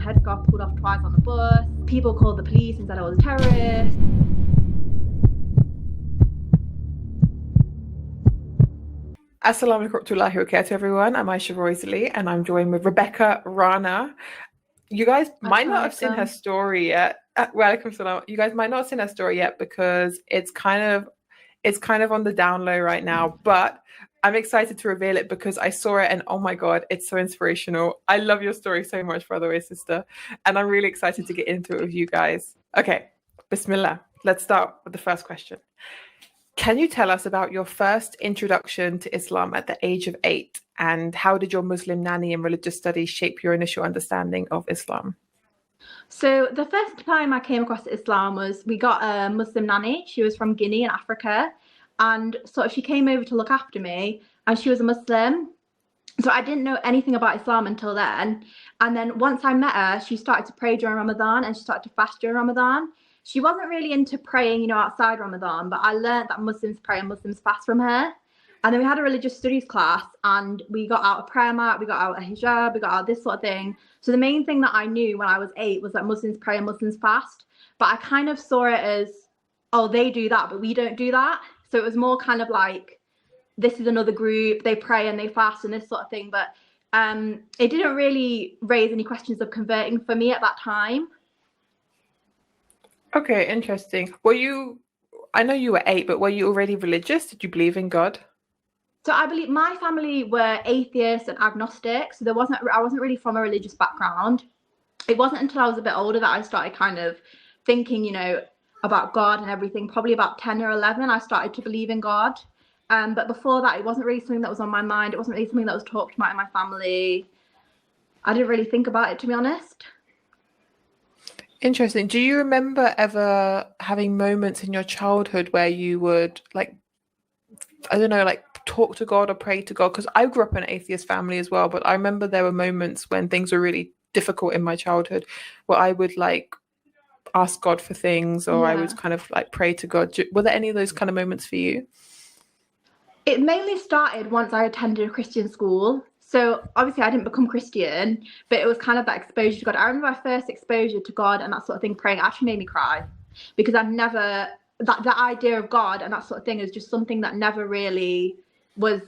headscarf pulled off twice on the bus. People called the police and said I was a terrorist. Assalamu alaikum warahmatullahi wabarakatuh, everyone. I'm Aisha Roisley and I'm joined with Ribecca Rana. You guys might not have seen her story yet. Walaikum salam. You guys might not have seen her story yet because it's kind of on the down low right now, but I'm excited to reveal it because I saw it and oh my God, it's so inspirational. I love your story so much, by the way, sister. And I'm really excited to get into it with you guys. Okay, Bismillah. Let's start with the first question. Can you tell us about your first introduction to Islam at the age of 8? And how did your Muslim nanny and religious studies shape your initial understanding of Islam? So the first time I came across Islam was we got a Muslim nanny. She was from Guinea in Africa. And sort of she came over to look after me and she was a Muslim. So I didn't know anything about Islam until then. And then once I met her, she started to pray during Ramadan and she started to fast during Ramadan. She wasn't really into praying, outside Ramadan, but I learned that Muslims pray and Muslims fast from her. And then we had a religious studies class and we got out a prayer mat, we got out a hijab, we got out this sort of thing. So the main thing that I knew when I was 8 was that Muslims pray and Muslims fast. But I kind of saw it as, oh, they do that, but we don't do that. So it was more kind of like, this is another group, they pray and they fast and this sort of thing. But it didn't really raise any questions of converting for me at that time. Okay, interesting. I know you were 8, but were you already religious? Did you believe in God? So I believe my family were atheists and agnostic. So I wasn't really from a religious background. It wasn't until I was a bit older that I started kind of thinking, about God and everything. Probably about 10 or 11, I started to believe in God. But before that, it wasn't really something that was on my mind. It wasn't really something that was talked about in my family. I didn't really think about it, to be honest. Interesting. Do you remember ever having moments in your childhood where you would talk to God or pray to God? Because I grew up in an atheist family as well, but I remember there were moments when things were really difficult in my childhood where I would ask God for things or I would kind of pray to God. Were there any of those kind of moments for you? It mainly started once I attended a Christian school. So obviously I didn't become Christian, but it was kind of that exposure to God. I remember my first exposure to God and that sort of thing, praying actually made me cry because that idea of God and that sort of thing is just something that never really been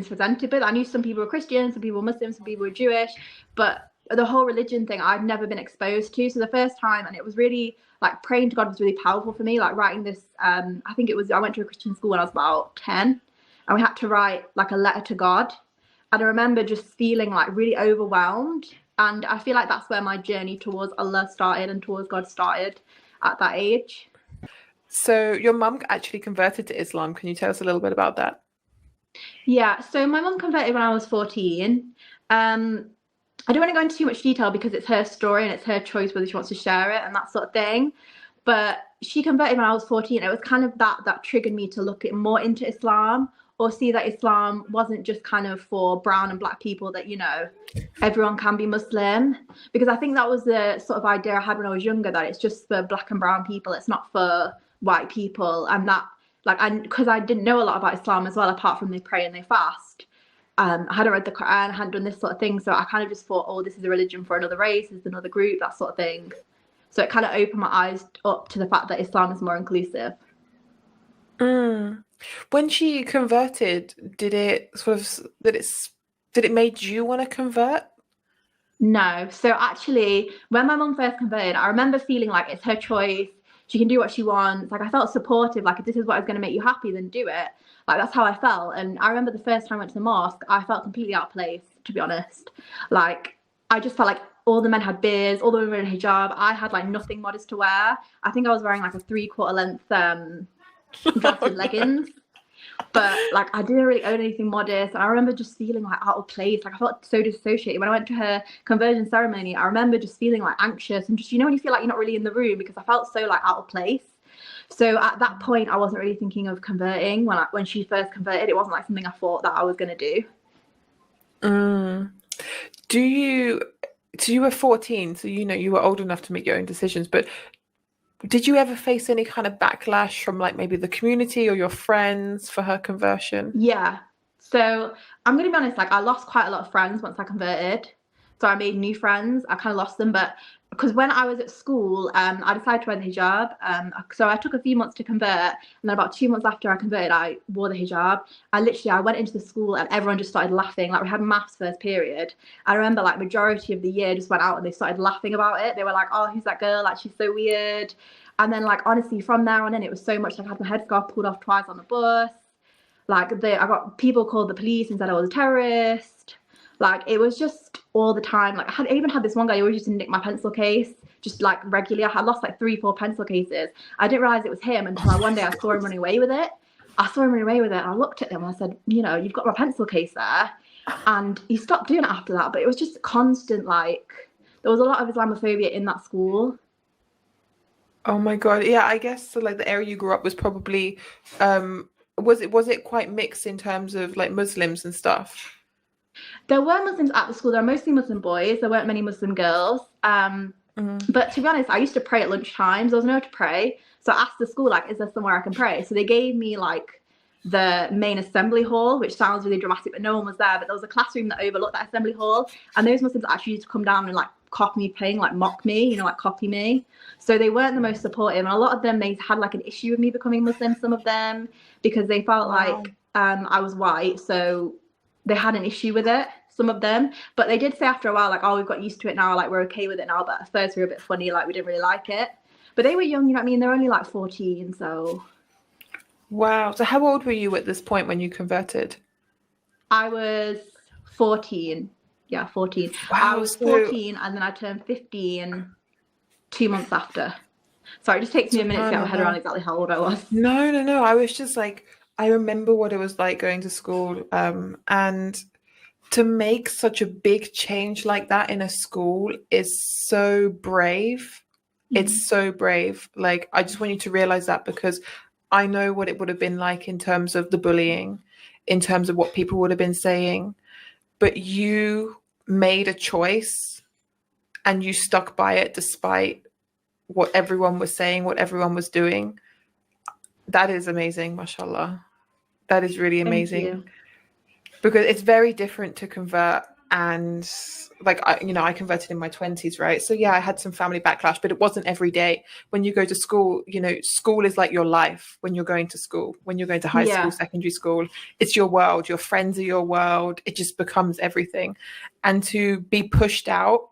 presented with. I knew some people were Christian, some people were Muslim, some people were Jewish, but the whole religion thing I'd never been exposed to. So the first time, and it was really praying to God was really powerful for me. Writing this, I went to a Christian school when I was about 10 and we had to write a letter to God. And I remember just feeling really overwhelmed. And I feel like that's where my journey towards Allah started and towards God started at that age. So your mum actually converted to Islam. Can you tell us a little bit about that? Yeah, so my mum converted when I was 14. I don't want to go into too much detail because it's her story and it's her choice whether she wants to share it and that sort of thing. But she converted when I was 14. It was kind of that triggered me to look more into Islam or see that Islam wasn't just kind of for brown and black people, that, everyone can be Muslim. Because I think that was the sort of idea I had when I was younger, that it's just for black and brown people. It's not for white people. And that, because I didn't know a lot about Islam as well, apart from they pray and they fast. I hadn't read the Quran, I hadn't done this sort of thing. So I kind of just thought, oh, this is a religion for another race, this is another group, that sort of thing. So it kind of opened my eyes up to the fact that Islam is more inclusive. When she converted, did it made you want to convert? No. So actually, when my mum first converted, I remember feeling like it's her choice. She can do what she wants. I felt supportive. If this is what is going to make you happy, then do it. That's how I felt. And I remember the first time I went to the mosque, I felt completely out of place, to be honest. I just felt like all the men had beards, all the women were in hijab. I had nothing modest to wear. I think I was wearing a 3/4 length drafted leggings. But I didn't really own anything modest. And I remember just feeling out of place. I felt so disassociated. When I went to her conversion ceremony, I remember just feeling anxious and just, when you feel like you're not really in the room, because I felt so out of place. So at that point, I wasn't really thinking of converting. When she first converted, it wasn't something I thought that I was going to do. So you were 14, so you were old enough to make your own decisions, but did you ever face any kind of backlash from maybe the community or your friends for her conversion? Yeah. So I'm going to be honest, I lost quite a lot of friends once I converted. So I made new friends. I kind of lost them, but because when I was at school, I decided to wear the hijab. So I took a few months to convert, and then about 2 months after I converted, I wore the hijab. I went into the school and everyone just started laughing. Like, we had maths first period. I remember like majority of the year just went out and they started laughing about it. They were like, "Oh, who's that girl? Like, she's so weird." And then, like, honestly, from there on in, it was so much. Like, I had my headscarf pulled off twice on the bus. Like, I got people called the police and said I was a terrorist. Like, it was just all the time. Like, I even had this one guy who always used to nick my pencil case, just like regularly. I had lost like 3-4 pencil cases. I didn't realize it was him until one day I saw him running away with it. And I looked at him and I said, "You know, you've got my pencil case there." And he stopped doing it after that. But it was just constant, like, there was a lot of Islamophobia in that school. Oh my God. Yeah, I guess so, like, the area you grew up was probably, was it quite mixed in terms of like Muslims and stuff? There were Muslims at the school. There were mostly Muslim boys. There weren't many Muslim girls. But to be honest, I used to pray at lunchtime. There was nowhere to pray. So I asked the school, like, is there somewhere I can pray? So they gave me like the main assembly hall, which sounds really dramatic, but no one was there. But there was a classroom that overlooked that assembly hall. And those Muslims actually used to come down and like copy me praying, like mock me, you know, like copy me. So they weren't the most supportive. And a lot of them, they had like an issue with me becoming Muslim, some of them, because they felt like I was white. So they had an issue with it, some of them. But they did say after a while, like, "Oh, we've got used to it now, like, we're okay with it now." But at first we were a bit funny, like, we didn't really like it. But they were young, you know what I mean? They're only like 14, so. Wow. So how old were you at this point when you converted? I was 14. Yeah, 14. Wow, I was 14 and then I turned 15 2 months after. Sorry, it just takes me a minute to get my head around exactly how old I was. No. I was just like, I remember what it was like going to school, and to make such a big change like that in a school is so brave. It's so brave. Like, I just want you to realize that, because I know what it would have been like in terms of the bullying, in terms of what people would have been saying. But you made a choice and you stuck by it despite what everyone was saying, what everyone was doing. That is amazing, mashallah. That is really amazing. Because it's very different to convert. And like, I converted in my 20s, right? So yeah, I had some family backlash, but it wasn't every day. When you go to school, you know, school is like your life when you're going to school, when you're going to high school, secondary school, it's your world. Your friends are your world. It just becomes everything. And to be pushed out,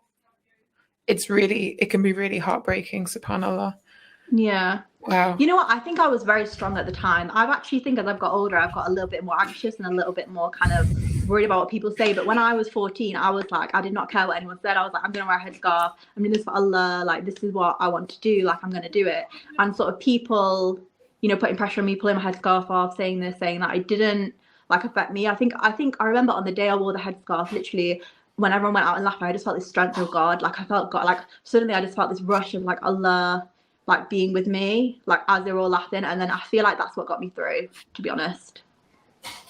it can be really heartbreaking, subhanAllah. Yeah. Wow. You know what? I think I was very strong at the time. I've actually think as I've got older, I've got a little bit more anxious and a little bit more kind of worried about what people say. But when I was 14, I was like, I did not care what anyone said. I was like, I'm going to wear a headscarf. I'm doing this for Allah. Like, this is what I want to do. Like, I'm going to do it. And sort of people, you know, putting pressure on me, pulling my headscarf off, saying this, saying that, it didn't like affect me. I think I remember on the day I wore the headscarf, literally, when everyone went out and laughed, I just felt this strength of God. Like, I felt God, like, suddenly I just felt this rush of like Allah, like, being with me, like, as they were all laughing. And then I feel like that's what got me through, to be honest.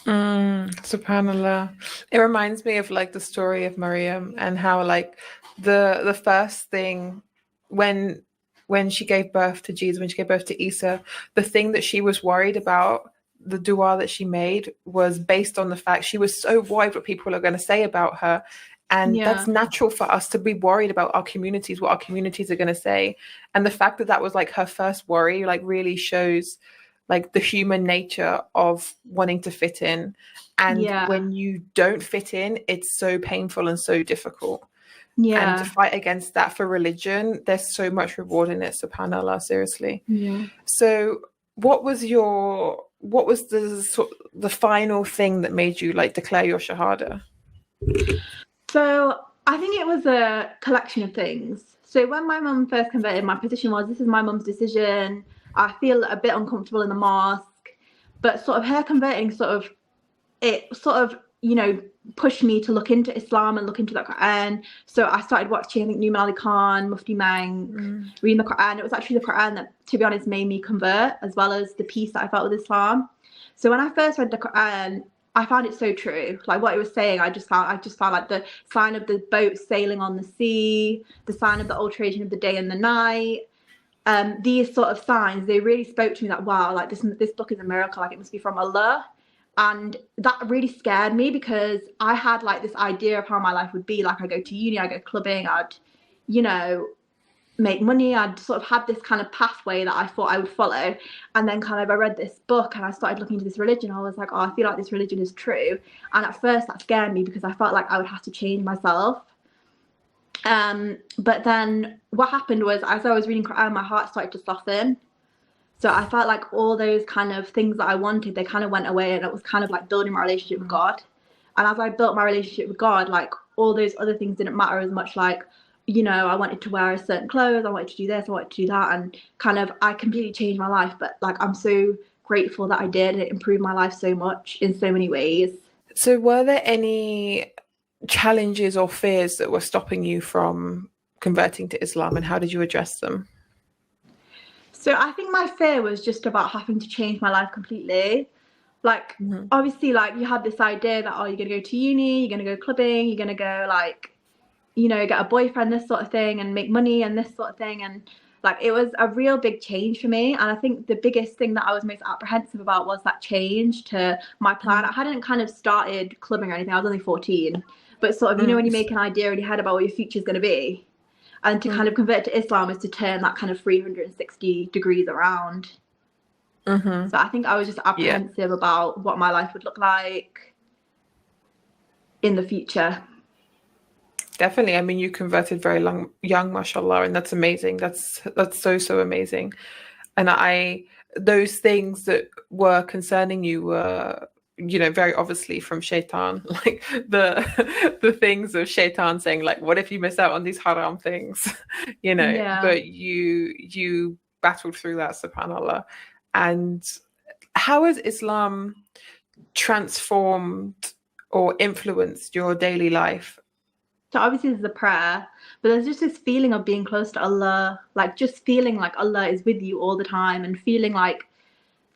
SubhanAllah. It reminds me of like the story of Maryam, and how like the first thing when she gave birth to Jesus, when she gave birth to Isa, the thing that she was worried about, the dua that she made, was based on the fact she was so worried what people are going to say about her. And that's natural for us to be worried about our communities, what our communities are going to say. And the fact that that was like her first worry, like, really shows like the human nature of wanting to fit in. And when you don't fit in, it's so painful and so difficult. And to fight against that for religion, there's so much reward in it, subhanAllah, seriously. So what was the final thing that made you like declare your shahada? So I think it was a collection of things. So when my mum first converted, my position was, this is my mum's decision. I feel a bit uncomfortable in the mosque. But sort of her converting it you know, pushed me to look into Islam and look into the Quran. So I started watching, I think, Numan Ali Khan, Mufti Mang, reading the Quran. It was actually the Quran that, to be honest, made me convert, as well as the peace that I felt with Islam. So when I first read the Quran, I found it so true. Like, what it was saying, I just found like the sign of the boat sailing on the sea, the sign of the alteration of the day and the night. These sort of signs, they really spoke to me that, wow, like this book is a miracle. Like, it must be from Allah. And that really scared me because I had like this idea of how my life would be. Like I go to uni, I go clubbing, I'd, you know, make money. I'd sort of had this kind of pathway that I thought I would follow. And then kind of I read this book and I started looking into this religion. I was like, oh, I feel like this religion is true. And at first that scared me because I felt like I would have to change myself. But then what happened was, as I was reading Quran, my heart started to soften. So I felt like all those kind of things that I wanted, they kind of went away, and it was kind of like building my relationship with God. And as I built my relationship with God, like all those other things didn't matter as much. Like, you know, I wanted to wear a certain clothes, I wanted to do this, I wanted to do that, and kind of I completely changed my life. But like I'm so grateful that I did. It improved my life so much in so many ways. So were there any challenges or fears that were stopping you from converting to Islam, and how did you address them? So I think my fear was just about having to change my life completely. Like, obviously, like you had this idea that, oh, you're going to go to uni, you're going to go clubbing, you're going to go like, you know, get a boyfriend, this sort of thing, and make money and this sort of thing. And like, it was a real big change for me. And I think the biggest thing that I was most apprehensive about was that change to my plan. I hadn't kind of started clubbing or anything. I was only 14. But sort of, you know, when you make an idea in your head about what your future's going to be, and to kind of convert to Islam is to turn that kind of 360 degrees around. So I think I was just apprehensive about what my life would look like in the future. Definitely. I mean, you converted very young, mashallah, and that's amazing. That's so amazing. And those things that were concerning you were, you know, very obviously from shaitan, like the things of shaitan saying like, what if you miss out on these haram things, you know, but you battled through that, subhanallah. And how has Islam transformed or influenced your daily life? So obviously there's the prayer, but there's just this feeling of being close to Allah, like just feeling like Allah is with you all the time, and feeling like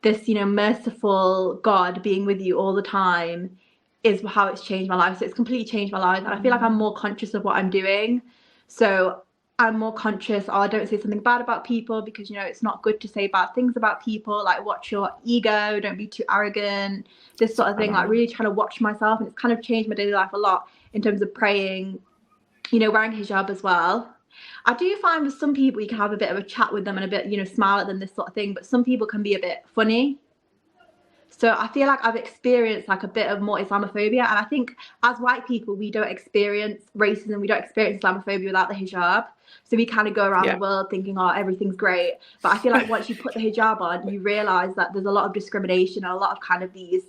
this, you know, merciful God being with you all the time is how it's changed my life. So it's completely changed my life. And I feel like I'm more conscious of what I'm doing. So I'm more conscious, I don't say something bad about people, because, you know, it's not good to say bad things about people. Like, watch your ego, don't be too arrogant, this sort of thing. Like, really trying to watch myself. And it's kind of changed my daily life a lot in terms of praying, you know, wearing hijab as well. I do find with some people you can have a bit of a chat with them and a bit, you know, smile at them, this sort of thing. But some people can be a bit funny. So I feel like I've experienced like a bit of more Islamophobia. And I think as white people, we don't experience racism, we don't experience Islamophobia without the hijab. So we kind of go around the world thinking, oh, everything's great. But I feel like once you put the hijab on, you realize that there's a lot of discrimination and a lot of kind of these,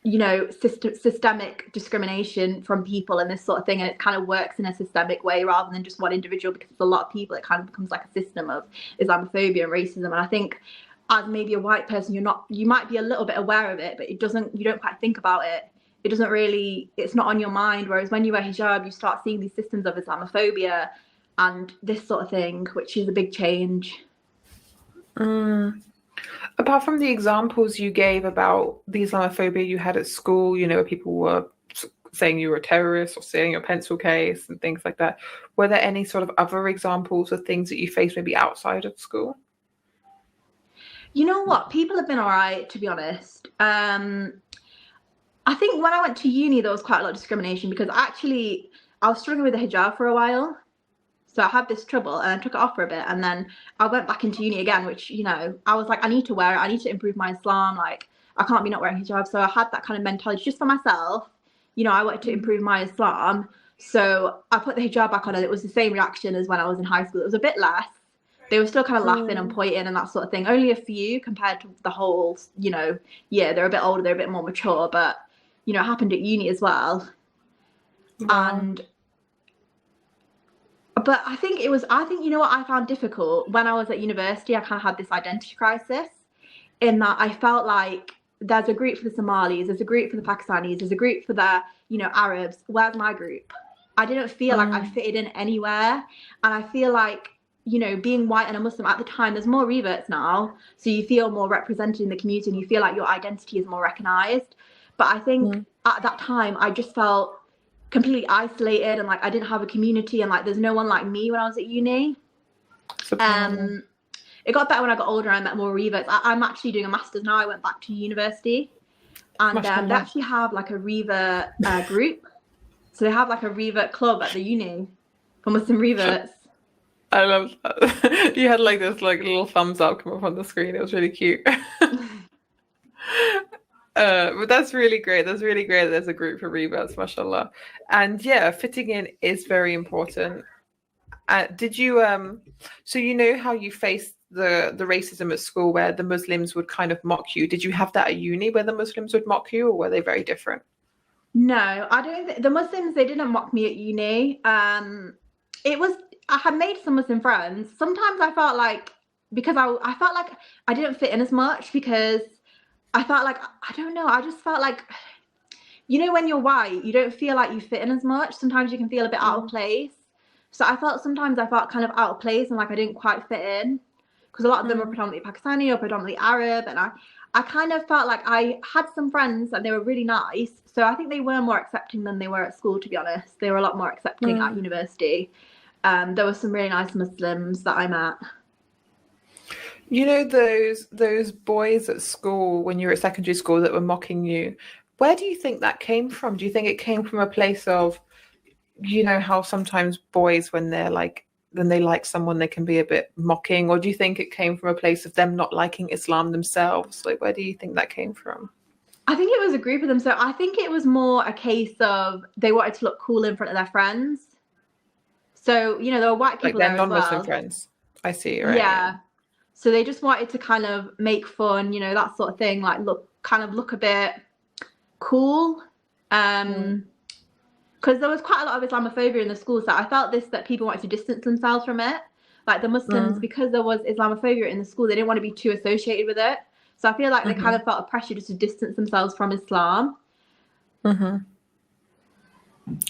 you know, systemic discrimination from people and this sort of thing. And it kind of works in a systemic way rather than just one individual, because there's a lot of people, it kind of becomes like a system of Islamophobia and racism. And I think as maybe a white person, you might be a little bit aware of it, but you don't quite think about it. It doesn't really, it's not on your mind. Whereas when you wear hijab, you start seeing these systems of Islamophobia and this sort of thing, which is a big change. Apart from the examples you gave about the Islamophobia you had at school, you know, where people were saying you were a terrorist or stealing your pencil case and things like that, were there any sort of other examples of things that you faced maybe outside of school? You know what? People have been all right, to be honest. I think when I went to uni, there was quite a lot of discrimination because actually I was struggling with the hijab for a while. So I had this trouble and I took it off for a bit. And then I went back into uni again, which, you know, I was like, I need to wear it. I need to improve my Islam. Like, I can't be not wearing hijab. So I had that kind of mentality just for myself. You know, I wanted to improve my Islam. So I put the hijab back on and it was the same reaction as when I was in high school. It was a bit less. They were still kind of laughing and pointing and that sort of thing. Only a few compared to the whole, you know, they're a bit older, they're a bit more mature. But, you know, it happened at uni as well. But I think, you know what I found difficult when I was at university, I kind of had this identity crisis in that I felt like there's a group for the Somalis, there's a group for the Pakistanis, there's a group for the, you know, Arabs. Where's my group? I didn't feel like I fitted in anywhere. And I feel like, you know, being white and a Muslim at the time, there's more reverts now. So you feel more represented in the community and you feel like your identity is more recognized. But I think at that time, I just felt completely isolated and like I didn't have a community and like there's no one like me when I was at uni. it got better when I got older and I met more Reivers. I'm actually doing a master's now. I went back to university, and they actually have like a Reiver group. So they have like a Reiver club at the uni for Muslim Reivers. I love that. You had like this like little thumbs up come up on the screen. It was really cute. But that's really great. That's really great that there's a group for Reivers, mashallah. And yeah, fitting in is very important. Did you so you know how you faced the racism at school where the Muslims would kind of mock you? Did you have that at uni where the Muslims would mock you, or were they very different? No, I don't think the Muslims, they didn't mock me at uni. It was, I had made some Muslim friends. Sometimes I felt like, because I felt like I didn't fit in as much, because I felt like, I don't know, I just felt like, you know, when you're white, you don't feel like you fit in as much. Sometimes you can feel a bit out of place. So sometimes I felt kind of out of place and like I didn't quite fit in, because a lot of them were predominantly Pakistani or predominantly Arab, and I kind of felt like I had some friends and they were really nice. So I think they were more accepting than they were at school, to be honest. They were a lot more accepting at university. There were some really nice Muslims that I met. You know, those boys at school when you were at secondary school that were mocking you, where do you think that came from? Do you think it came from a place of, you know, how sometimes boys, when they like someone, they can be a bit mocking? Or do you think it came from a place of them not liking Islam themselves? Like, where do you think that came from? I think it was a group of them. So I think it was more a case of they wanted to look cool in front of their friends. So, you know, there were white people like their there non-Muslim as well. friends. I see, right? Yeah. So they just wanted to kind of make fun, you know, that sort of thing, like look a bit cool. Because there was quite a lot of Islamophobia in the school, so I felt that people wanted to distance themselves from it. Like the Muslims, because there was Islamophobia in the school, they didn't want to be too associated with it. So I feel like they kind of felt a pressure just to distance themselves from Islam.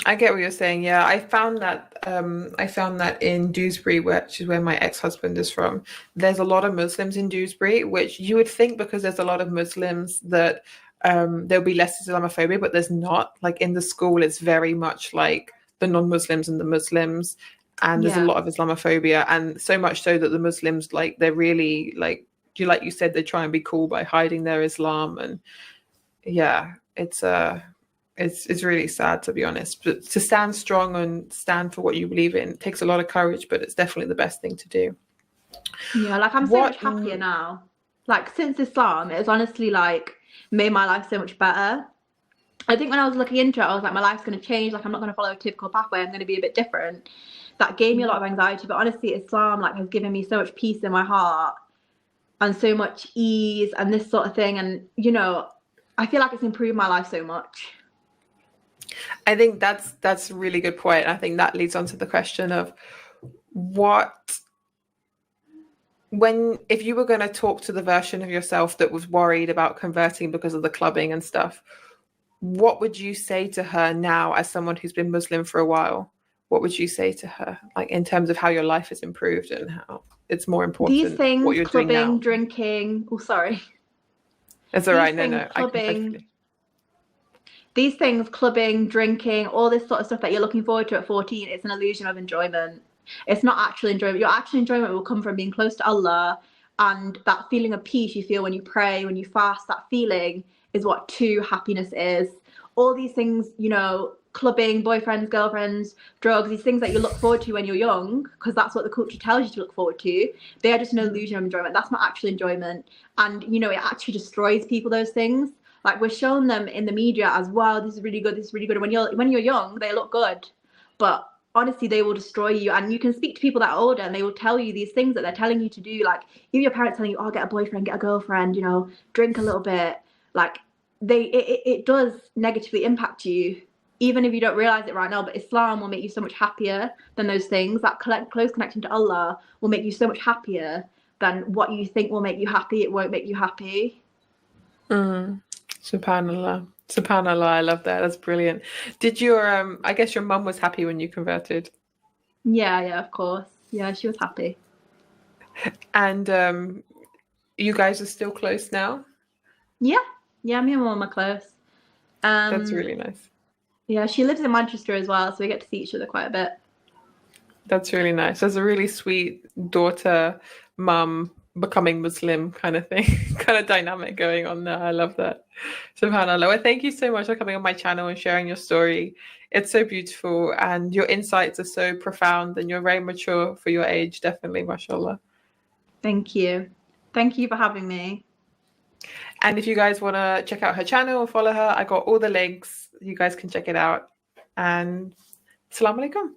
I get what you're saying. Yeah, I found that in Dewsbury, which is where my ex-husband is from. There's a lot of Muslims in Dewsbury, which you would think, because there's a lot of Muslims, that there'll be less Islamophobia, but there's not. Like in the school, it's very much like the non-Muslims and the Muslims, and there's a lot of Islamophobia, and so much so that the Muslims, like, they're really like you said, they try and be cool by hiding their Islam. And yeah, it's really sad, to be honest. But to stand strong and stand for what you believe in takes a lot of courage, but it's definitely the best thing to do. Yeah, like I'm so much happier now. Like since Islam, it's honestly like made my life so much better. I think when I was looking into it, I was like, my life's going to change. Like I'm not going to follow a typical pathway. I'm going to be a bit different. That gave me a lot of anxiety. But honestly, Islam like has given me so much peace in my heart and so much ease and this sort of thing. And, you know, I feel like it's improved my life so much. I think that's a really good point. I think that leads on to the question of if you were going to talk to the version of yourself that was worried about converting because of the clubbing and stuff, what would you say to her now as someone who's been Muslim for a while? What would you say to her, like in terms of how your life has improved and how it's more important? These things, what you're clubbing, doing now? drinking. Oh, sorry. It's all right. No, Clubbing. These things, clubbing, drinking, all this sort of stuff that you're looking forward to at 14, it's an illusion of enjoyment. It's not actual enjoyment. Your actual enjoyment will come from being close to Allah, and that feeling of peace you feel when you pray, when you fast. That feeling is what true happiness is. All these things, you know, clubbing, boyfriends, girlfriends, drugs, these things that you look forward to when you're young, because that's what the culture tells you to look forward to, they are just an illusion of enjoyment. That's not actual enjoyment. And, you know, it actually destroys people, those things. Like we're showing them in the media as, wow, this is really good, this is really good. And when you're young, they look good. But honestly, they will destroy you. And you can speak to people that are older and they will tell you these things that they're telling you to do. Like even your parents telling you, oh, get a boyfriend, get a girlfriend, you know, drink a little bit. Like it does negatively impact you, even if you don't realize it right now. But Islam will make you so much happier than those things. That close connection to Allah will make you so much happier than what you think will make you happy. It won't make you happy. Subhanallah. Subhanallah, I love that. That's brilliant. Did your I guess your mum was happy when you converted? Yeah, of course. Yeah, she was happy. And you guys are still close now? Yeah, me and my mum are close. That's really nice. Yeah, she lives in Manchester as well, so we get to see each other quite a bit. That's really nice. There's a really sweet daughter-mum becoming Muslim kind of thing, kind of dynamic going on there. I love that. SubhanAllah. Well, thank you so much for coming on my channel and sharing your story. It's so beautiful, and your insights are so profound, and you're very mature for your age, definitely, mashallah. Thank you. Thank you for having me. And if you guys want to check out her channel or follow her, I got all the links. You guys can check it out. And Assalamu alaikum.